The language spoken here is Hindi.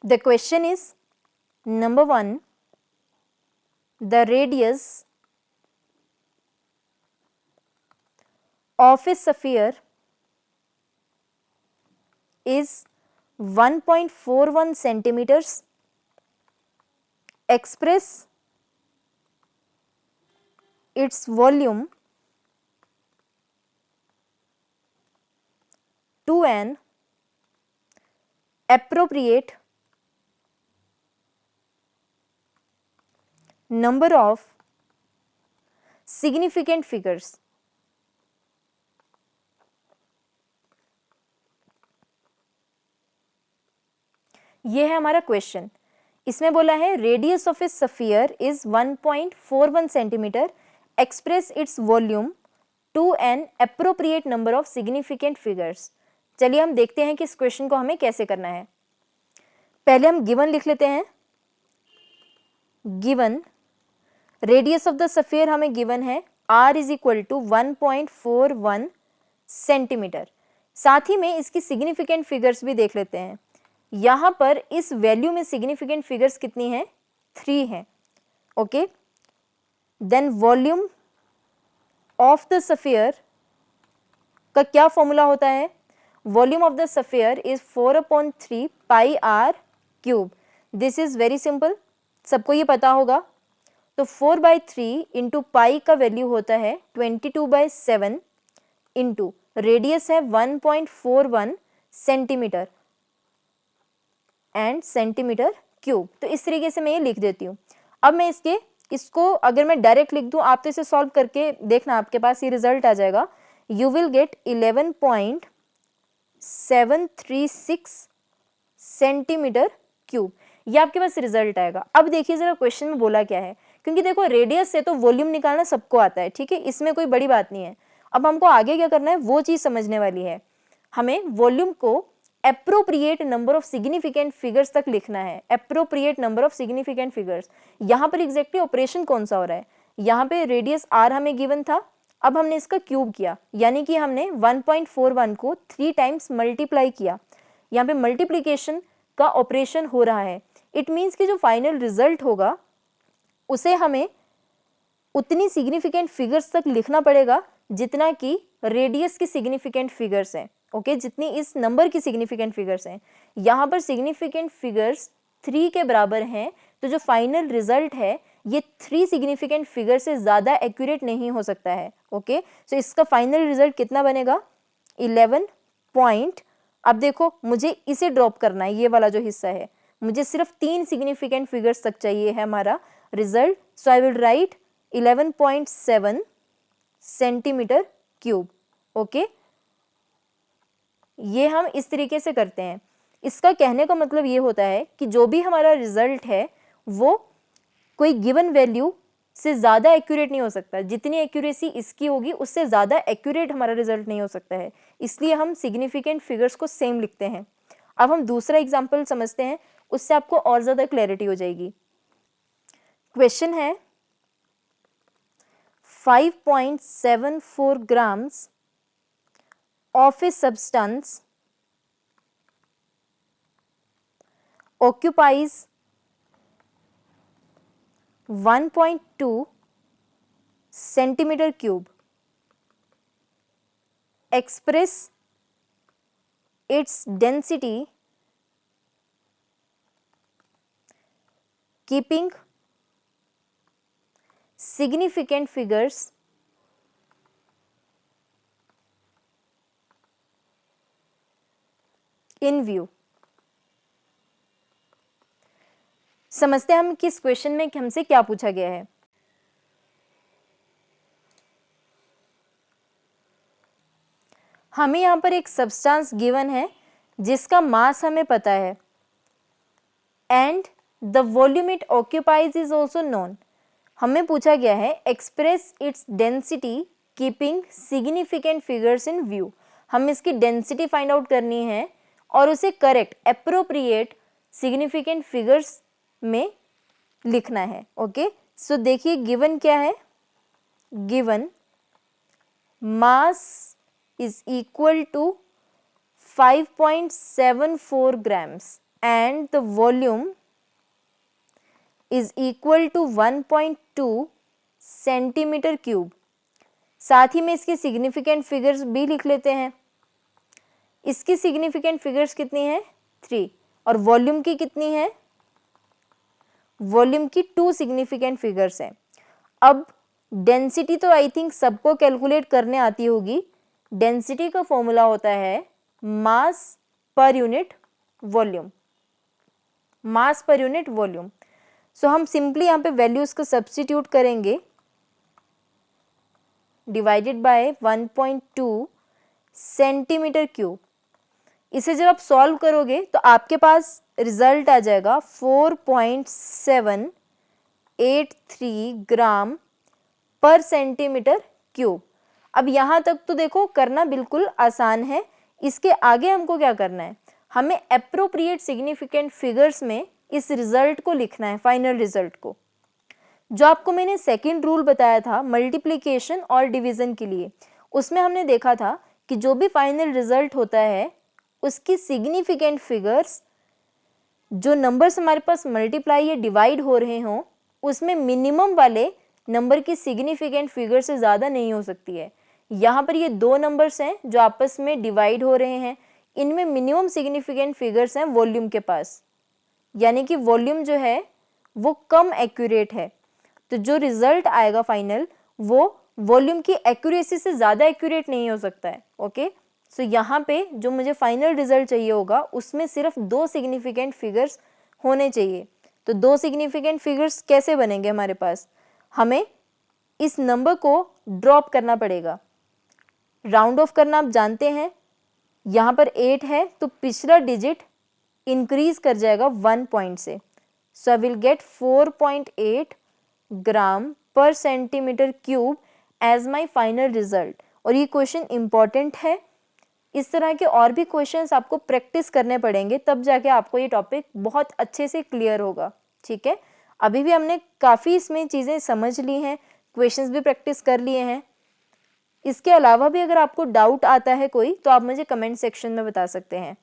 The question is, number 1, the radius of a sphere is 1.41 centimeters. Express its volume to an appropriate number of significant figures. ये है हमारा क्वेश्चन। इसमें बोला है radius of a sphere is 1.41 centimetre, express its volume to an appropriate number of significant figures. चलिए हम देखते हैं कि इस क्वेश्चन को हमें कैसे करना है। पहले हम गिवन लिख लेते हैं। Given radius of the sphere हमें गिवन है r is equal to 1.41 centimetre. साथ ही में इसकी सिग्निफिकेंट फिगर्स भी देख लेते हैं। यहाँ पर इस वैल्यू में सिग्निफिकेंट फिगर्स कितनी हैं? 3 हैं। Okay, then volume of the sphere का क्या फॉर्मूला होता है? Volume of the sphere is 4/3 pi r cube. This is very simple, सबको ये पता होगा। तो 4/3 इंटू पाई का वैल्यू होता है 22/7 इंटू रेडियस है 1.41 सेंटीमीटर एंड सेंटीमीटर क्यूब। तो इस तरीके से मैं ये लिख देती हूँ। अब मैं इसको अगर मैं डायरेक्ट लिख दूँ, आप तो इसे सॉल्व करके देखना, आपके पास ये रिजल्ट आ जाएगा। You will get 11.736 centimetre cube. ये आपके पास रिजल्ट आएगा। अब देखिए जरा क्वेश्चन में बोला क्या है, क्योंकि देखो रेडियस से तो वॉल्यूम निकालना सबको आता है, ठीक है, इसमें कोई बड़ी बात नहीं है। अब हमको आगे क्या करना है वो चीज समझने वाली है। हमें वॉल्यूम को appropriate number of significant figures तक लिखना है। Appropriate number of significant figures, यहाँ पर एग्जैक्टली ऑपरेशन कौन सा हो रहा है? यहाँ पे रेडियस r हमें गिवन था, अब हमने इसका क्यूब किया, यानी कि हमने 1.41 को 3 टाइम्स मल्टीप्लाई किया। यहाँ पे मल्टीप्लीकेशन का ऑपरेशन हो रहा है। इट मीन्स कि जो फाइनल रिजल्ट होगा उसे हमें उतनी सिग्निफिकेंट फिगर्स तक लिखना पड़ेगा जितना कि रेडियस की सिग्निफिकेंट फिगर्स हैं। ओके, जितनी इस नंबर की सिग्निफिकेंट फिगर्स हैं। यहाँ पर सिग्निफिकेंट फिगर्स 3 के बराबर हैं, तो जो फाइनल रिजल्ट है ये 3 सिग्निफिकेंट फिगर से ज़्यादा एक्यूरेट नहीं हो सकता है। ओके, सो इसका फाइनल रिजल्ट कितना बनेगा? 11 पॉइंट। अब देखो मुझे इसे ड्रॉप करना है, ये वाला जो हिस्सा है, मुझे सिर्फ 3 सिग्निफिकेंट फिगर्स तक चाहिए है हमारा result. So I will write 11.7 centimetre cube. Okay, ये हम इस तरीके से करते हैं। इसका कहने का मतलब ये होता है कि जो भी हमारा रिजल्ट है वो कोई गिवन वैल्यू से ज़्यादा एक्यूरेट नहीं हो सकता। जितनी एक्यूरेसी इसकी होगी उससे ज़्यादा एक्यूरेट हमारा रिजल्ट नहीं हो सकता है, इसलिए हम सिग्निफिकेंट फिगर्स को सेम लिखते हैं। अब हम दूसरा एग्जाम्पल समझते हैं, उससे आपको और ज़्यादा क्लैरिटी हो जाएगी। क्वेश्चन है 5.74 grams of a substance occupies 1.2 centimeter cube. Express its density keeping significant figures in view. समझते हैं हम किस क्वेश्चन में हमसे क्या पूछा गया है। हमें यहाँ पर एक सब्सटेंस गिवन है जिसका मास हमें पता है and the volume it occupies is also known. हमें पूछा गया है express its density keeping significant figures in view. हम इसकी डेंसिटी फाइंड आउट करनी है और उसे करेक्ट एप्रोप्रिएट सिग्निफिकेंट फिगर्स में लिखना है। ओके, सो देखिए गिवन क्या है? Given mass is equal to 5.74 grams. and the volume is equal to 1.2 centimetre cube. साथ ही में इसकी सिग्निफिकेंट फिगर्स भी लिख लेते हैं। इसकी सिग्निफिकेंट फिगर्स कितनी है 3 और वॉल्यूम की कितनी है, वॉल्यूम की 2 सिग्निफिकेंट फिगर्स हैं। अब डेंसिटी तो आई थिंक सबको कैलकुलेट करने आती होगी। डेंसिटी का फॉर्मूला होता है मास पर यूनिट वॉल्यूम, मास पर यूनिट वॉल्यूम। सो हम सिंपली यहाँ पे वैल्यूज को सब्स्टिट्यूट करेंगे, डिवाइडेड बाय 1.2 सेंटीमीटर क्यूब। इसे जब आप सॉल्व करोगे तो आपके पास रिजल्ट आ जाएगा 4.783 ग्राम पर सेंटीमीटर क्यूब। अब यहाँ तक तो देखो करना बिल्कुल आसान है। इसके आगे हमको क्या करना है, हमें एप्रोप्रिएट सिग्निफिकेंट फिगर्स में इस रिजल्ट को लिखना है, फाइनल रिजल्ट को। जो आपको मैंने सेकंड रूल बताया था मल्टीप्लिकेशन और डिवीजन के लिए, उसमें हमने देखा था कि जो भी फाइनल रिजल्ट होता है उसकी सिग्निफिकेंट फिगर्स, जो नंबर्स हमारे पास मल्टीप्लाई या डिवाइड हो रहे हों, उसमें मिनिमम वाले नंबर की सिग्निफिकेंट फिगर से ज़्यादा नहीं हो सकती है। यहाँ पर ये 2 नंबर्स हैं जो आपस में डिवाइड हो रहे हैं, इनमें मिनिमम सिग्निफिकेंट फिगर्स हैं वॉल्यूम के पास, यानी कि वॉल्यूम जो है वो कम एक्यूरेट है। तो जो रिजल्ट आएगा फाइनल वो वॉल्यूम की एक्यूरेसी से ज़्यादा एक्यूरेट नहीं हो सकता है। ओके, सो यहाँ पे जो मुझे फाइनल रिजल्ट चाहिए होगा उसमें सिर्फ 2 सिग्निफिकेंट फिगर्स होने चाहिए। तो 2 सिग्निफिकेंट फिगर्स कैसे बनेंगे हमारे पास, हमें इस नंबर को ड्रॉप करना पड़ेगा, राउंड ऑफ करना आप जानते हैं। यहाँ पर 8 है तो पिछला डिजिट इंक्रीज कर जाएगा 1 पॉइंट से। सो I will get 4.8 gram per centimetre cube as my final result. और ये क्वेश्चन इंपॉर्टेंट है। इस तरह के और भी क्वेश्चंस आपको प्रैक्टिस करने पड़ेंगे, तब जाके आपको ये टॉपिक बहुत अच्छे से क्लियर होगा। ठीक है, अभी भी हमने काफ़ी इसमें चीज़ें समझ ली हैं, क्वेश्चंस भी प्रैक्टिस कर लिए हैं। इसके अलावा भी अगर आपको डाउट आता है कोई तो आप मुझे कमेंट सेक्शन में बता सकते हैं।